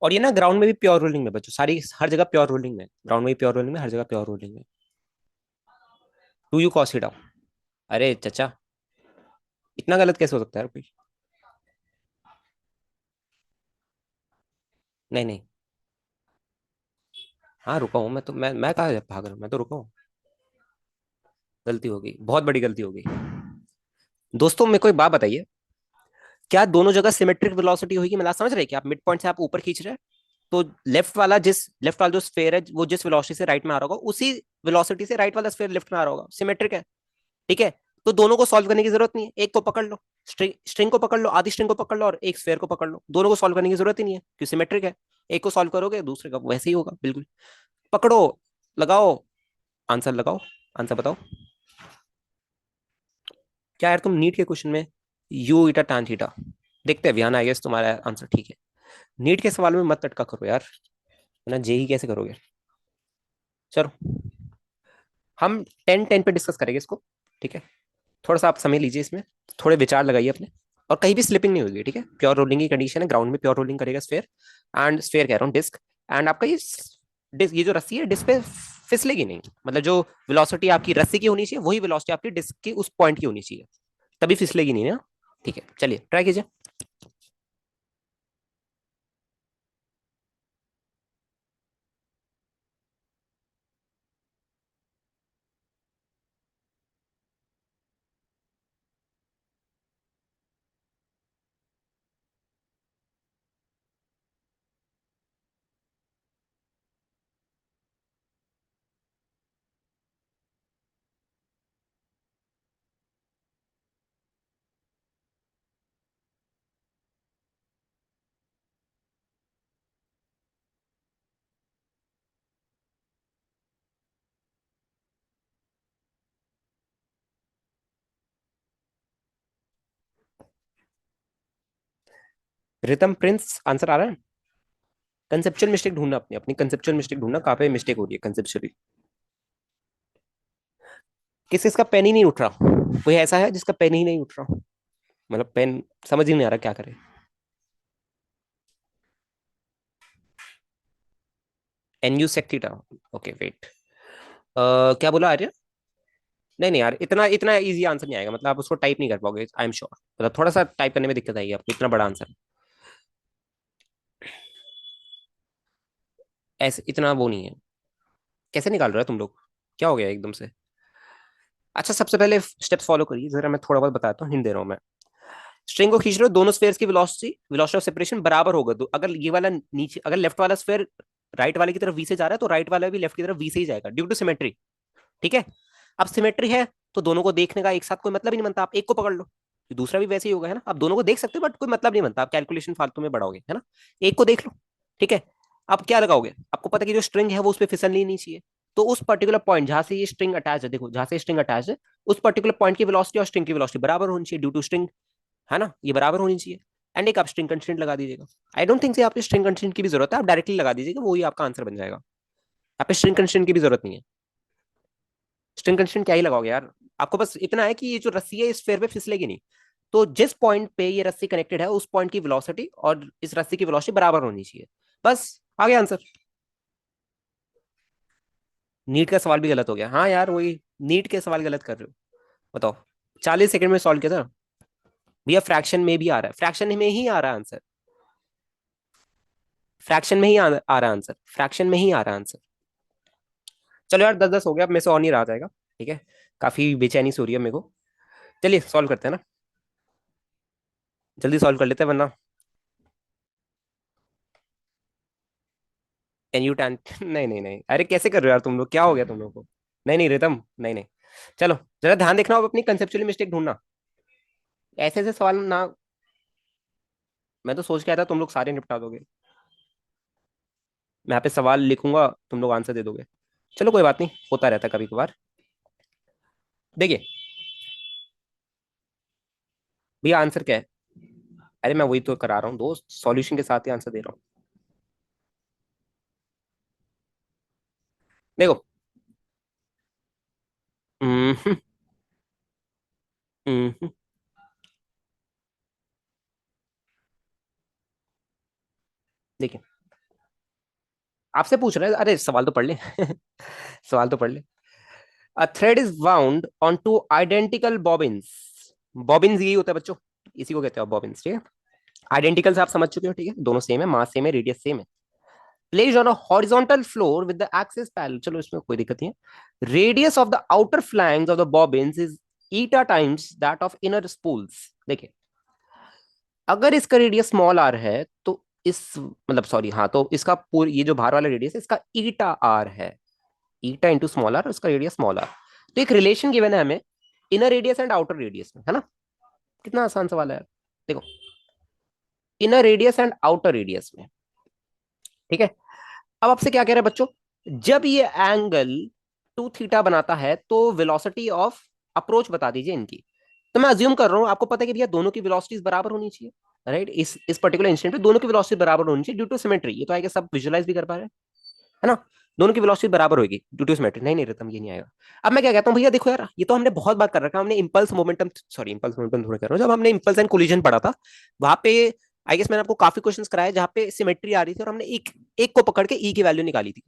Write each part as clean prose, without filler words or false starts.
और ये ना ग्राउंड में भी प्योर रोलिंग में बच्चों, सारी हर जगह प्योर रोलिंग में, ग्राउंड में भी प्योर रोलिंग में, हर जगह प्योर रोलिंग में। Two u cos it. अरे चचा, इतना गलत कैसे हो सकता है यार कोई। नहीं नहीं। हाँ रुका हूँ मैं तो, मैं कहा भाग रहा हूँ, मैं तो रुका हूँ। गलती हो गई, बहुत बड़ी गलती हो गई। दोस्तों मेरे को एक बात बताइए, क्या दोनों जगह सिमेट्रिक वेलोसिटी होगी? मतलब समझ रहे हैं कि आप मिड पॉइंट से आप ऊपर खींच रहे हैं, तो लेफ्ट वाला जो स्फेयर है वो जिस वेलोसिटी से राइट में आ रहा होगा, उसी वेलोसिटी से राइट वाला स्फेयर लेफ्ट में आ रहा होगा, सिमेट्रिक है। ठीक है। तो दोनों को सॉल्व करने की जरूरत नहीं है, एक को पकड़ लो, स्ट्रिंग को पकड़ लो, आधी स्ट्रिंग को पकड़ लो और एक स्फेयर को पकड़ लो, दोनों को सॉल्व करने की जरूरत ही नहीं है क्योंकि सिमेट्रिक है। एक को सॉल्व करोगे दूसरे का वैसे ही होगा बिल्कुल। पकड़ो, लगाओ, आंसर लगाओ, आंसर बताओ। क्या यार तुम नीट के क्वेश्चन में यू इटा tan थीटा देखते हैं, ध्यान आई गेस तुम्हारा आंसर ठीक है। नीट के सवाल में मत अटका करो यार, है ना, जेई कैसे करोगे। चलो, हम 10-10 पे डिस्कस करेंगे इसको। ठीक है। थोड़ा सा आप समय लीजिए इसमें, थोड़े विचार लगाइए अपने, और कहीं भी स्लिपिंग नहीं होगी। ठीक है, प्योर रोलिंग की कंडीशन है, ग्राउंड में प्योर रोलिंग करेगा स्फेयर, एंड स्फेयर कह रहा हूँ डिस्क। एंड आपका ये डिस्क, ये जो रस्सी है डिस्क पे फिसलेगी नहीं, मतलब जो वेलोसिटी आपकी रस्सी की होनी चाहिए वही वेलोसिटी आपकी डिस्क की उस पॉइंट की होनी चाहिए, तभी फिसलेगी नहीं ना। ठीक है, चलिए ट्राई कीजिए। रितम प्रिंस आंसर आ रहा है। कंसेप्चुअल मिस्टेक ढूंढना, अपनी अपनी कंसेप्चुअल मिस्टेक ढूंढना, कहाँ पे मिस्टेक हो रही है कंसेप्चुअली। किस किसका पेन ही नहीं उठ रहा? कोई ऐसा है जिसका पेन ही नहीं उठ रहा, मतलब पेन समझ ही नहीं आ रहा क्या करे। N u sec theta. Okay wait, क्या बोला आर्य? नहीं नहीं यार, इतना इतना इजी आंसर नहीं आएगा, मतलब आप उसको टाइप नहीं कर पाओगे आई एम श्योर, मतलब थोड़ा सा टाइप करने में दिक्कत आएगी आपको, इतना बड़ा आंसर ऐसे इतना वो नहीं है। कैसे निकाल रहे हो तुम लोग, क्या हो गया एकदम से? अच्छा, सबसे पहले स्टेप्स फॉलो करिए जरा, मैं थोड़ा बहुत बताता हूँ, हिंट दे रहा हूँ मैं। स्ट्रिंग को खींच रहे हो, दोनों स्फेयर्स की वेलोसिटी वेलोसिटी ऑफ सेपरेशन बराबर होगा, तो अगर ये वाला नीचे, अगर लेफ्ट वाला स्फेयर राइट वाले की तरफ वी से जा रहा है तो राइट वाला भी लेफ्ट की तरफ वी से ही जाएगा ड्यू टू सिमेट्री। ठीक है। अब सिमेट्री है तो दोनों को देखने का एक साथ कोई मतलब ही नहीं बनता, आप एक को पकड़ लो, दूसरा भी वैसे ही होगा, है ना, आप दोनों को देख सकते हो बट कोई मतलब नहीं बनता, आप कैलकुलेशन फालतू में बढ़ाओगे, है ना। एक को देख लो। ठीक है। अब क्या लगाओगे, आपको पता है कि जो स्ट्रिंग है वो उस पर फिसलनी नहीं चाहिए, तो उस पर्टिकुलर पॉइंट जहां से ये स्ट्रिंग अटैच है, देखो जहां से स्ट्रिंग अटैच है, उस पर्टिकुलर पॉइंट की वेलोसिटी और स्ट्रिंग की वेलोसिटी बराबर होनी चाहिए ड्यू टू स्ट्रिंग, है ना, ये बराबर होनी चाहिए। एंड एक आप स्ट्रिंग कंस्ट्रेंट लगा दीजिएगा। आई डोंट थिंक आपकी स्ट्रिंग कंस्ट्रेंट की भी जरूरत है, आप डायरेक्टली लगा दीजिएगा, वही आपका आंसर बन जाएगा। यहाँ पे स्ट्रिंग कंस्ट्रेंट की भी जरूरत नहीं है। स्ट्रिंग कंस्ट्रेंट क्या ही लगाओगे यार, आपको बस इतना है कि ये जो रस्सी है इस फेयर पे फिसलेगी नहीं, तो जिस पॉइंट पे ये रस्सी कनेक्टेड है उस पॉइंट की वेलोसिटी और इस रस्सी की वेलोसिटी बराबर होनी चाहिए, बस आ गया आंसर। नीट का सवाल भी गलत हो गया, हाँ यार वही, नीट के सवाल गलत कर रहे हो। बताओ, 40 सेकंड में सॉल्व किया था भैया, फ्रैक्शन में भी आ रहा है, फ्रैक्शन में ही आ रहा है आंसर, फ्रैक्शन में ही आ रहा है आंसर, फ्रैक्शन में ही आ रहा है आंसर। चलो यार 10-10 हो गया, अब मेरे से और नहीं रहा जाएगा। ठीक है, काफी बेचैनी से हो रही है मेरे को। चलिए सॉल्व करते हैं ना, जल्दी सॉल्व कर लेते हैं वरना। कैन यू टैन नहीं नहीं नहीं, अरे कैसे कर रहे हो यार तुम लोग, क्या हो गया तुम लोग को? नहीं नहीं रितम, नहीं नहीं। चलो, जरा ध्यान देखना, अब अपनी कंसेप्चुअली मिस्टेक ढूंढना, ऐसे ऐसे सवाल ना। मैं तो सोच के आया था तुम लोग सारे निपटा दोगे, मैं यहाँ पे सवाल लिखूंगा, तुम लोग आंसर दे दोगे। चलो कोई बात नहीं, होता रहता है कभी कभार। देखिए भैया, आंसर क्या है? अरे मैं वही तो करा रहा हूँ दोस्त, सॉल्यूशन के साथ ही आंसर दे रहा हूँ। देखो, हम्म, हम्म, देखिए आपसे पूछ रहे हैं, अरे सवाल तो पढ़ ले सवाल तो पढ़ ले। A thread is wound on two identical bobbins. Bobbins यही होता है बच्चों, इसी को कहते हैं बॉबिन्स, ठीक है। आइडेंटिकल से आप समझ चुके हो, ठीक है, दोनों सेम है, मास सेम है, रेडियस सेम है। Placed on a horizontal floor with the axis parallel, चलो इसमें कोई दिक्कत नहीं है। Radius of the outer flanks of the bobbins is eta times that of inner spools. देखिए, अगर इसका रेडियस स्मॉल आर है तो इस मतलब सॉरी हाँ, तो इसका पूरी ये जो बाहर वाला रेडियस है इसका ईटा आर है। ईटा इंटू स्मॉल आर, उसका रेडियस स्मॉल आर। तो एक रिलेशन गिवन है हमें inner radius and outer radius में, है ना। कितना आसान सवाल है यार। देखो, inner radius and outer radius में, ठीक है। अब आपसे क्या कह रहे हैं बच्चों, जब ये एंगल 2 थीटा बनाता है तो वेलोसिटी ऑफ अप्रोच बता दीजिए इनकी। तो मैं अज्यूम कर रहा हूं आपको पता है कि भैया दोनों की वेलोसिटीज बराबर होनी चाहिए, राइट। इस पर्टिकुलर इंस्टेंट पे दोनों की वेलोसिटी बराबर होनी चाहिए ड्यू टू सिमेट्री। ये तो आएगा, सब विजुलाइज भी कर पा रहे हैं, है ना। दोनों की वेलोसिटी बराबर होगी ड्यू टू सिमेट्री। नहीं नहीं रतम, ये नहीं आएगा। अब मैं क्या कहता हूँ भैया, देखो यार ये तो हमने बहुत बार कर रखा है, हमने impulse momentum, sorry impulse momentum थोड़ा कर रहा हूँ, जब हमने इंपल्स एंड कोलिजन पढ़ा था वहां पे आई गेस मैंने आपको काफी क्वेश्चंस कराए जहां पे सिमेट्री आ रही थी और हमने एक को पकड़ के ई की वैल्यू निकाली थी,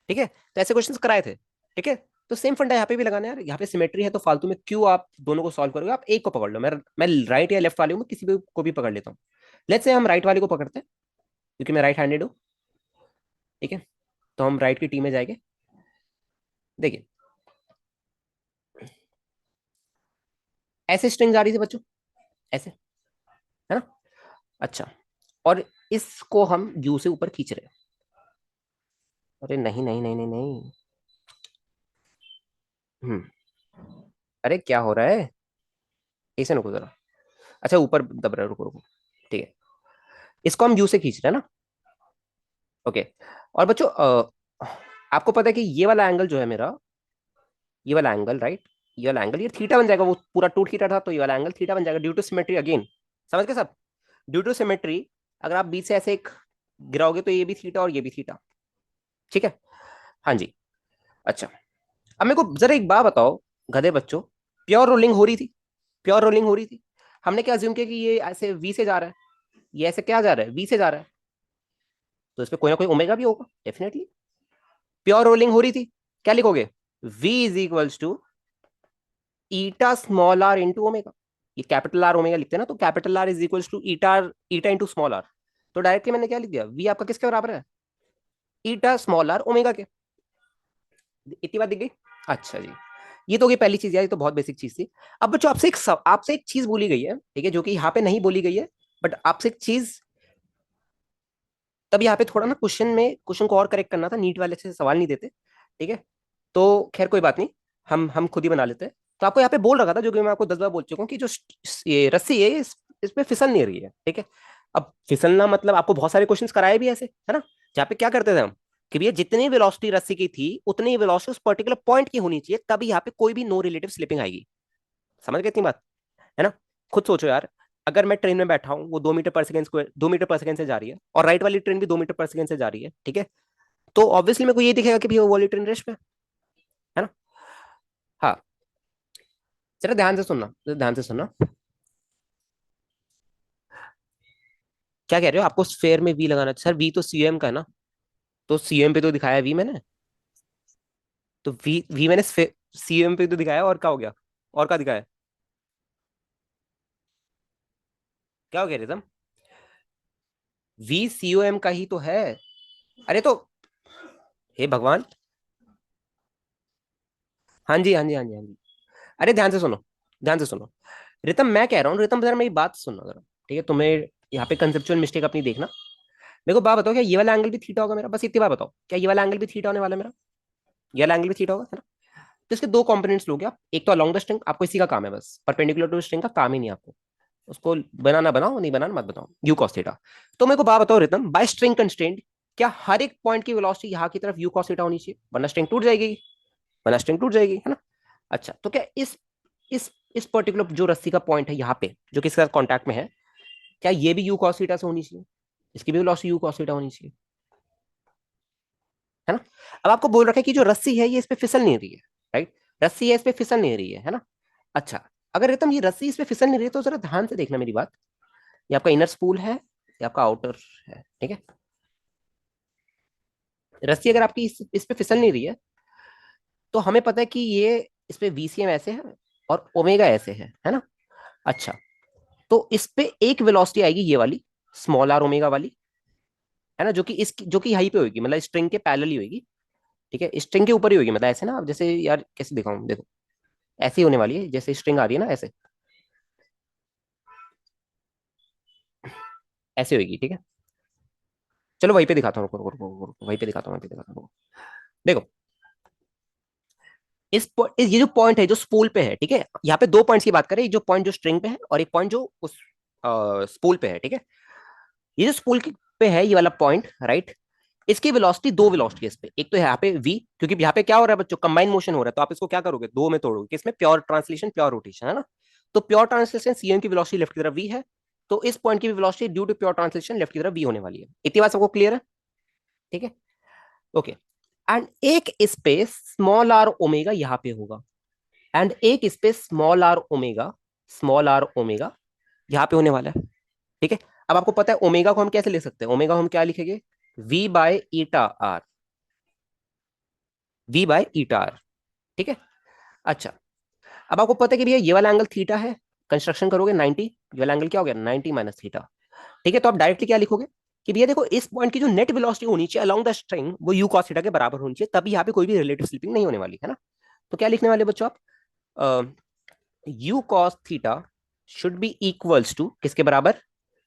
ठीक है। तो ऐसे क्वेश्चंस कराए थे, ठीक है। तो सेम फंडा यहाँ पे भी लगाना है यार, यहाँ पे सिमेट्री है तो फालतू में क्यों आप दोनों को सॉल्व करोगे, आप एक को पकड़ लो। मैं राइट या लेफ्ट वाले हूँ, मैं किसी भी को भी पकड़ लेता हूँ। लेट्स से हम राइट वाले को पकड़ते हैं क्योंकि मैं राइट हैंडेड हूँ, ठीक है। तो हम राइट की टीम में जाएंगे। देखिए, ऐसे स्ट्रिंग आ रही थी बच्चों, ऐसे, है ना। अच्छा, और इसको हम यू से ऊपर खींच रहे हैं। अरे नहीं नहीं नहीं नहीं नहीं। हम्म। अरे क्या हो रहा है, ऐसे नको जरा। अच्छा ऊपर दब रहा है, रुको रुको, ठीक है। इसको हम यू से खींच रहे हैं ना, ओके। और बच्चों आपको पता है कि ये वाला एंगल जो है मेरा, ये वाला एंगल, राइट, ये वाला एंगल ये थीटा बन जाएगा। वो पूरा 2 थीटा था तो ये वाला एंगल थीटा बन जाएगा ड्यू टू सिमेट्री अगेन। समझ गए सब, ड्यू टू सिमेट्री। अगर आप बीच से ऐसे एक गिराओगे तो ये भी थीटा और ये भी थीटा, ठीक है। हाँ जी। अच्छा, अब मेरे को जरा एक बात बताओ गधे बच्चों, प्योर रोलिंग हो रही थी, प्योर रोलिंग हो रही थी। हमने क्या अज्यूम किया कि ये ऐसे वी से जा रहा है, ये ऐसे क्या जा रहा है, वी से जा रहा है। तो इस पे कोई ना कोई ओमेगा भी होगा डेफिनेटली। प्योर रोलिंग हो रही थी, क्या लिखोगे, v is equals to eta small r into omega. ये कैपिटल आर ओमेगा लिखते हैं ना, तो capital R is equals to eta, eta into small r. तो डायरेक्टली मैंने क्या लिख दिया, v आपका किसके बराबर है, ईटा स्मॉल आर ओमेगा के। इतनी बात दिख गई। अच्छा जी, ये तो होगी पहली चीज यार, ये तो बहुत बेसिक चीज थी। अब बच्चों आपसे एक चीज बोली गई है, ठीक है, जो कि यहाँ पे नहीं बोली गई है, बट आपसे एक चीज, तब यहाँ पे थोड़ा ना क्वेश्चन में क्वेश्चन को और करेक्ट करना था, नीट वाले अच्छे से सवाल नहीं देते, ठीक है। तो खैर कोई बात नहीं, हम खुद ही बना लेते हैं। तो आपको यहाँ पे बोल रखा था, जो कि मैं आपको 10 बार बोल चुका हूँ, कि जो ये रस्सी है इस पे फिसल नहीं रही है, ठीक है। अब फिसलना मतलब आपको बहुत सारे क्वेश्चंस कराए भी ऐसे, है ना, जहाँ पे क्या करते थे हम कि भैया जितनी वेलोसिटी रस्सी की थी उतनी वेलोसिटी उस पर्टिकुलर पॉइंट की होनी चाहिए, तभी यहाँ पे कोई भी नो रिलेटिव स्लिपिंग आएगी। समझ गए इतनी बात, है ना। खुद सोचो यार, अगर मैं ट्रेन में बैठा हूँ, वो 2 मीटर पर सेकंड स्क्वायर 2 मीटर पर सेकंड से जा रही है और राइट वाली ट्रेन भी 2 मीटर पर सेकंड से जा रही है, ठीक है। तो ऑब्वियसली मेरे को ये दिखेगा कि भैया वो वाली ट्रेन रेस्ट पे है ना। हाँ, जरा ध्यान से सुनना, जरा ध्यान से सुनना। क्या कह रहे हो, आपको स्फेयर में वी लगाना, सर वी तो सीएम का है ना। तो सीएम पे तो दिखाया वी मैंने, तो वी वी मैंने सीएम पे तो दिखाया, और क्या हो गया, और क्या दिखाया, क्या हो गया रिदम, वी सीओ एम का ही तो है। अरे तो हे भगवान, हाँ जी हाँ जी हाँ जी हाँ जी। अरे ध्यान से सुनो, ध्यान से सुनो। रितम मैं कह रहा हूँ, रितम जरा मेरी बात सुनना जरा, ठीक है। तुम्हें यहाँ पे कंसेप्चुअल मिस्टेक अपनी देखना। मेरे को बात बताओ, क्या ये वाला एंगल भी थीटा होगा मेरा, बस इतनी बात बताओ, क्या ये वाला एंगल भी थीटा होने वाला है मेरा, ये वाला एंगल भी थीटा होगा, है ना। तो इसके दो कंपोनेंट्स लोगे आप, एक तो अलोंग द स्ट्रिंग, आपको इसी का काम है बस, परपेंडिकुलर टू स्ट्रिंग का काम ही नहीं आपको, उसको बनाना बनाओ, नहीं बनाना मत बताओ, यू कॉस थीटा। तो मेरे को बात बताओ रितम, बाय स्ट्रिंग कंस्ट्रेंट, क्या हर एक पॉइंट की वेलोसिटी यहाँ की तरफ यू कॉस थीटा होनी चाहिए, वरना स्ट्रिंग टूट जाएगी, वरना स्ट्रिंग टूट जाएगी, है ना। अच्छा, तो क्या इस पर्टिकुलर जो रस्सी का पॉइंट है यहाँ पे जो किसके साथ कॉन्टैक्ट में है, क्या ये भी यू कॉस थीटा से होनी चाहिए, इसकी भी वेलोसिटी यू कॉस थीटा होनी चाहिए, है ना। अब आपको बोल रखा है कि जो रस्सी है ये इस पे फिसल नहीं रही है, राइट, रस्सी है इस पे फिसल नहीं रही है ना। अच्छा, अगर एकदम ये रस्सी इस पे फिसल नहीं रही है तो जरा ध्यान से देखना मेरी बात, ये आपका इनर स्पूल है, ये आपका आउटर है, ठीक है। रस्सी अगर आपकी इस पे फिसल नहीं रही है, तो हमें पता है कि ये इस पे VCM ऐसे है और ओमेगा ऐसे है ना। अच्छा, तो इस पे एक वेलोसिटी आएगी ये वाली, स्मॉल आर ओमेगा वाली, है ना, जो कि हाई पे होगी, मतलब स्ट्रिंग के पैरेलल ही होगी। ठीक है, स्ट्रिंग के ऊपर ही होगी, मतलब ऐसे ना, अब जैसे यार कैसे दिखाऊं, देखो ऐसे ही होने वाली है, जैसे स्ट्रिंग आ रही है ना ऐसे, ऐसे होगी। ठीक है, चलो वहीं पे दिखाता हूँ, रुको रुको रुको रुको, वहीं पे दिखाता हूँ, वहीं पे दिखाता हूँ, रुको। देखो, ये जो पॉइंट है जो स्पूल पे है, ठीक है, यहाँ पे दो पॉइंट्स की बात करें, एक जो पॉइंट जो स्ट्रिंग पे है और एक पॉइंट जो उस स्पूल पे है। ठीक है, ये जो स्पूल पे है, ये वाला पॉइंट, राइट, इसकी वेलोसिटी, दो वेलोसिटी है इस पे, एक तो यहाँ पे v, क्योंकि यहाँ पे क्या हो रहा है बच्चों, कंबाइन मोशन हो रहा है, तो आप इसको क्या करोगे, दो में तोड़ोगे, किसमें, प्योर ट्रांसलेशन प्योर रोटेशन, है ना। तो प्योर ट्रांसलेशन सीएम की वेलोसिटी लेफ्ट की तरफ v है, तो इस पॉइंट की velocity due to pure translation left की तरफ v होने वाली है। इतनी बात सबको क्लियर है? ठीक है, ओके। एंड एक स्पेस स्मॉल आर ओमेगा यहाँ पे होगा, एंड एक स्पेस स्मॉल आर ओमेगा यहाँ पे होने वाला है। ठीक है, अब आपको पता है ओमेगा को हम कैसे लिख सकते हैं, ओमेगा हम क्या लिखेंगे, v by eta r, v/η r। ठीक है, अच्छा, अब आपको पता है कि भैया ये वाला एंगल थीटा है, कंस्ट्रक्शन करोगे 90, ये वाला एंगल क्या हो गया, 90 माइनस थीटा। ठीक है, तो आप डायरेक्टली क्या लिखोगे कि भैया देखो, इस पॉइंट की जो नेट वेलोसिटी होनी चाहिए अलोंग द स्ट्रिंग, वो u cos थीटा के बराबर होनी चाहिए, तभी यहाँ पे कोई भी रिलेटिव स्लिपिंग नहीं होने वाली, है ना। तो क्या लिखने वाले बच्चों आप, u cos theta should be equals to किसके बराबर,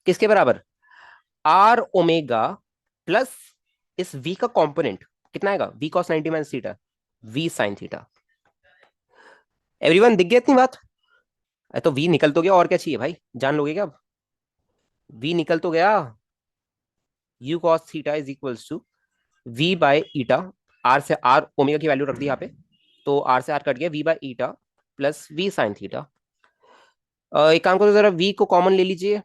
किसके बराबर, r ओमेगा प्लस इस v का कंपोनेंट कितना आएगा, v cos 90 minus theta, v sin theta. Everyone दिख गया इतनी बात? तो v निकल तो गया, और क्या चाहिए भाई, जान लोगे क्या अब, v निकल तो गया, u cos theta is equals to v by eta, r से r ओमेगा की वैल्यू रख दी यहाँ पे, तो r से r कट गया, v by eta plus v sin theta. एक काम करो जरा, v को कॉमन ले लीजिए,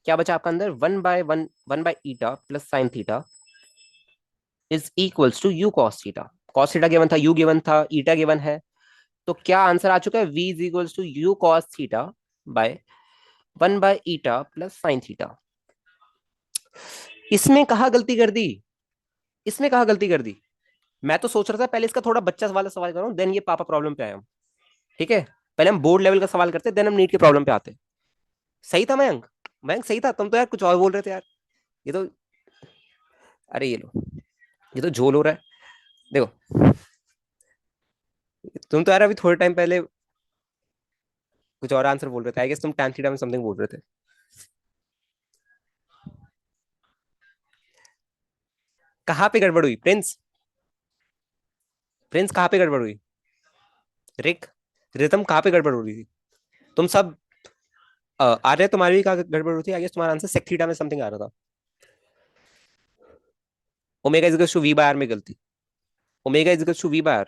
क्या बचा आपका अंदर, one by eta plus sine theta is equals to u cos theta. Cos theta given था, यू गिवन था, ईटा गिवन है, तो क्या आंसर आ चुका है, v is equals to u cos theta by one by eta plus sine theta. इसमें कहा गलती कर दी, इसमें कहा गलती कर दी, मैं तो सोच रहा था पहले इसका थोड़ा बच्चा वाला सवाल करूं, देन ये पापा प्रॉब्लम पे आए हम। ठीक है, पहले हम बोर्ड लेवल का सवाल करते, देन हम नीट के प्रॉब्लम पे आते। सही था मयंक, मयंक सही था, तुम तो यार कुछ और बोल रहे थे यार, ये तो, अरे ये लो, ये तो झोल हो रहा है। देखो, तुम तो यार अभी थोड़े टाइम पहले कुछ और आंसर बोल रहे थे, आई गेस तुम tan थीटा में समथिंग बोल रहे थे। कहाँ पे गड़बड़ हुई प्रिंस, प्रिंस कहाँ पे गड़बड़ हुई, रिक, रितम कहाँ पे गड़बड़ हो रही थी, तुम सब, आर्य तुम्हारी भी कहाँ गड़बड़ हुई थी, आई गेस तुम्हारा आंसर sec थीटा में समथिंग आ रहा था, omega is equals to v by r में गलती, omega is equals to v by r,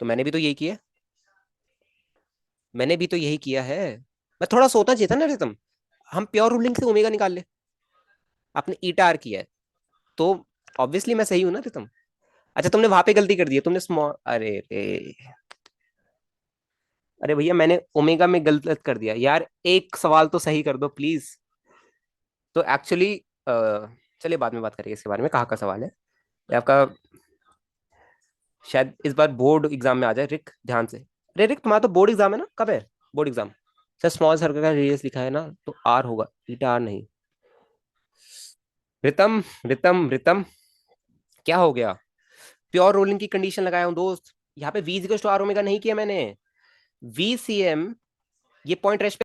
तो मैंने भी तो यही किया, मैंने भी तो यही किया है, मैं थोड़ा सोचना चाहिए था ना रितम, हम प्योर रूलिंग से ओमेगा निकाल ले, आपने ईटा आर किया है, तो ऑब्वियसली मैं सही हूं ना रितम। अच्छा, तुमने वहां पे गलती कर दी है, तुमने स्मॉल, अरे भैया मैंने ओमेगा में गलत कर दिया यार, एक सवाल तो सही कर दो प्लीज। तो एक्चुअली चलिए बाद में बात करेंगे इसके बारे में, कहाँ का सवाल है ये आपका, शायद इस बार बोर्ड एग्जाम में आ जाए, रिक ध्यान से। अरे रिक, तुम्हारा तो बोर्ड एग्जाम है ना, कब है board exam? Sir small circle का रेडियस लिखा है ना, तो आर होगा, ईटा आर नहीं। रितम, रितम क्या हो गया, प्योर रोलिंग की कंडीशन लगाया हूं दोस्त, यहाँ पे v equal to r omega नहीं किया मैंने, VCM, ये पॉइंट रेस्ट